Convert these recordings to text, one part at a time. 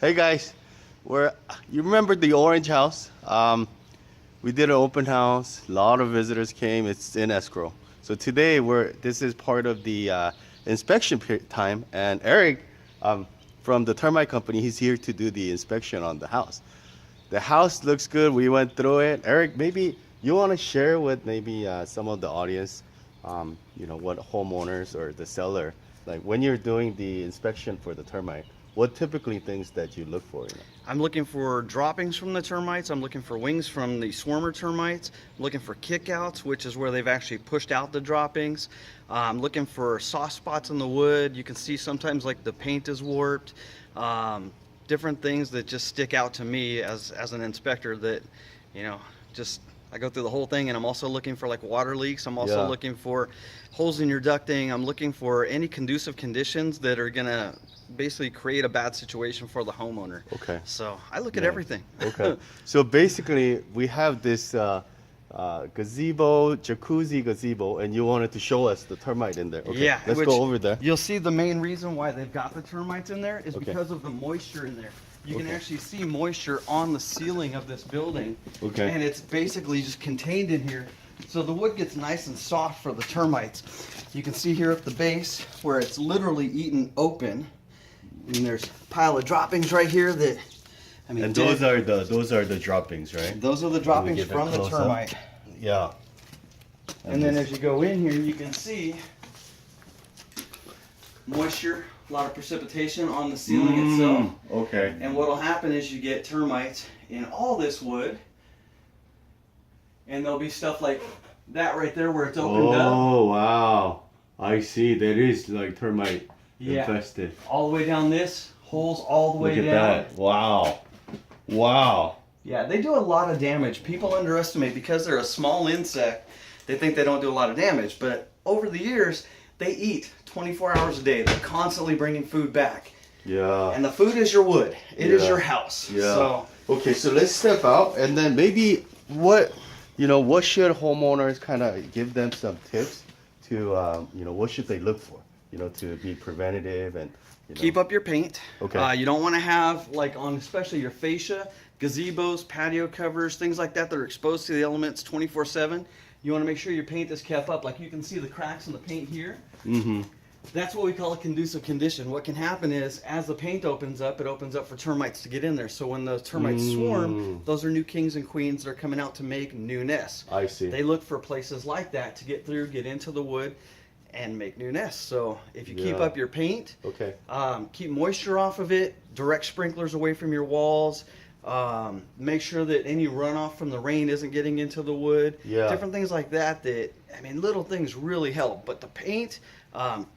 Hey guys, you remember the orange house? We did an open house. A lot of visitors came. It's in escrow. So today this is part of the inspection time, and Eric from the termite company, he's here to do the inspection on the house. The house looks good. We went through it. Eric, maybe you want to share with maybe some of the audience, what homeowners or the seller, like when you're doing the inspection for the termite, what typically things that you look for? I'm looking for droppings from the termites. I'm looking for wings from the swarmer termites. I'm looking for kickouts, which is where they've actually pushed out the droppings. I'm looking for soft spots in the wood. You can see sometimes like the paint is warped. Different things that just stick out to me as an inspector that, just I go through the whole thing. And I'm also looking for like water leaks. I'm also looking for holes in your ducting. I'm looking for any conducive conditions that are gonna basically create a bad situation for the homeowner. Okay. So I look at everything. Okay. So basically we have this jacuzzi gazebo, and you wanted to show us the termite in there. Okay. Yeah. Let's go over there. You'll see the main reason why they've got the termites in there is because of the moisture in there. You can actually see moisture on the ceiling of this building. Okay. And it's basically just contained in here. So the wood gets nice and soft for the termites. You can see here at the base where it's literally eaten open. And there's a pile of droppings right here that, and those are the droppings, right? Those are the droppings from the termite. Yeah. And then as you go in here, you can see moisture, a lot of precipitation on the ceiling itself. Okay. And what'll happen is you get termites in all this wood, and there'll be stuff like that right there where it's opened up. Oh wow! I see. That is like termite infested. All the way down this, holes all the way down. Look at that! Wow! Wow! Yeah, they do a lot of damage. People underestimate because they're a small insect. They think they don't do a lot of damage, but over the years, they eat 24 hours a day. They're constantly bringing food back. Yeah. And the food is your wood. It is your house. Yeah. So, okay, so let's step out, and then maybe what should homeowners kind of give them some tips to, what should they look for, to be preventative and. Keep up your paint. Okay. You don't want to have, like on especially your fascia, gazebos, patio covers, things like that are exposed to the elements 24/7. You want to make sure your paint is kept up. Like you can see the cracks in the paint here. Mm-hmm. That's what we call a conducive condition. What can happen is as the paint opens up, it opens up for termites to get in there. So when the termites swarm, those are new kings and queens that are coming out to make new nests. I see. They look for places like that to get through, get into the wood, and make new nests. So if you keep up your paint, keep moisture off of it, direct sprinklers away from your walls, make sure that any runoff from the rain isn't getting into the wood, different things like that, little things really help. But the paint,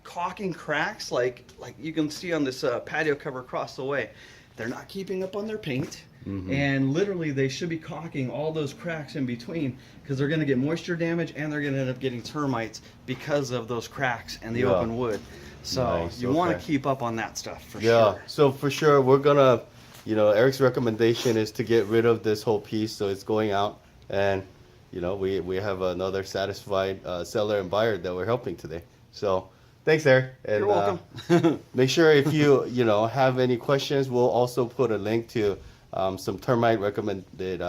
caulking cracks like you can see on this patio cover across the way, they're not keeping up on their paint. And literally they should be caulking all those cracks in between, because they're going to get moisture damage and they're going to end up getting termites because of those cracks and the open wood. So you want to keep up on that stuff for sure. Yeah, so for sure we're gonna, Eric's recommendation is to get rid of this whole piece, so it's going out, and we have another satisfied seller and buyer that we're helping today. So thanks, Eric. And, you're welcome. make sure if you have any questions, we'll also put a link to some termite recommended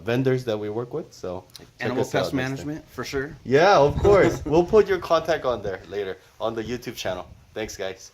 vendors that we work with. So Animal pest management for sure. Yeah, of course. We'll put your contact on there later on the YouTube channel. Thanks, guys.